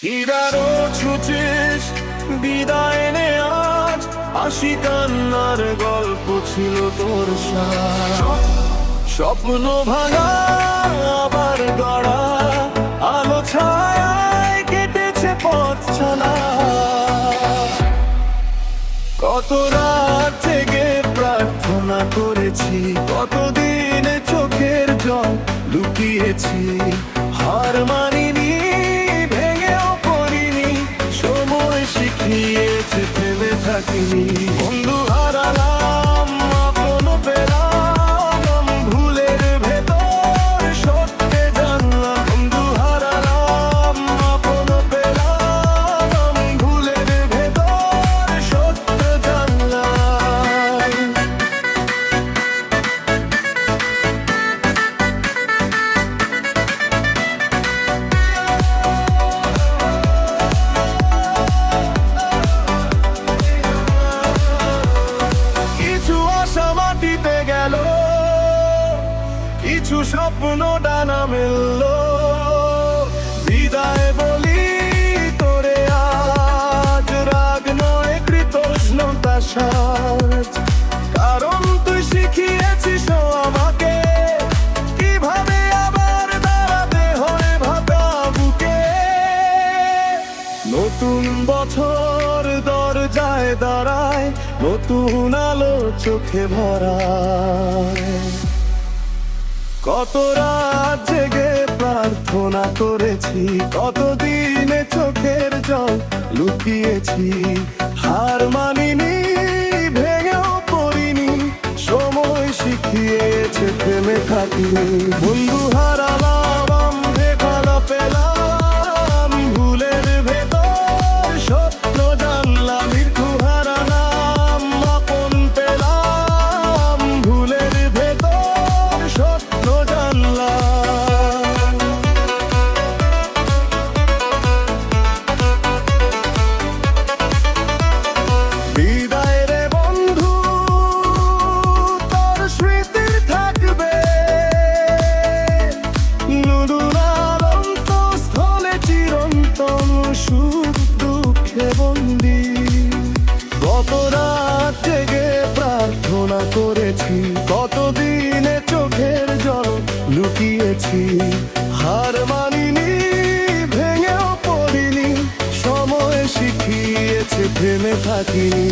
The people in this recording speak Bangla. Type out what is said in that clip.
হীরারও ছুচিস বিদায় নে আজ, হাসি কান্নার গল্প ছিল তোর সাথ। স্বপ্ন ভাঙা আবার গড়া, আলো ছায়ায় কেটেছে পথ ছানা। কত রাত জেগে প্রার্থনা করেছি, কতদিন চোখের জল লুকিয়েছি। হার মানিনি, ভেঙেও পড়িনি, সময় শিখিয়েছে থেমে থাকিনি। বন্ধু হারালাম, আপন পেলাম, ভুলের ভেতর সত্যে জানলাম। বন্ধু হারালাম, আপন পেলাম, ভুলের ভেতর সত্যে জানলাম। কিছু আশা মাটিতে গেল, কিছু স্বপ্ন ডানা মেলল। বিদায় বলি তোরে আজ, রাগ নয় কৃতজ্ঞতা সাজ। কারণ তুই শিখিয়েছিস আমাকে কিভাবে আবার দাঁড়াতে হয় ভাঙা বুকে। নতুন বছর দরজায় দাঁড়ায়, নতুন আলো চোখে ভরায়। কত রাত জেগে প্রার্থনা করেছি, কতদিনে চোখের জল লুকিয়েছি। হার মানিনি, ভেঙেও পড়িনি, সময় শিখিয়েছে থেমে থাকিনি। বন্ধু হারালাম, দেখা পেলাম, ভুলের ভেতর স্বপ্ন জানলাম। মৃত্যু হারালাম, আপন পেলাম, ভুলের ভেতর স্বপ্ন জানলাম। বিদায় রে বন্ধু, তোর স্মৃতি থাকবে নতুন আলোন্ত স্থলে চিরন্তন সুখ দুঃখে বন্দি। কত রাত জেগে প্রার্থনা করেছি, কতদিনে চোখের জল লুকিয়েছি। হার মানিনি, ভেঙেও পড়িনি, সময় শিখিয়েছে থেমে থাকিনি।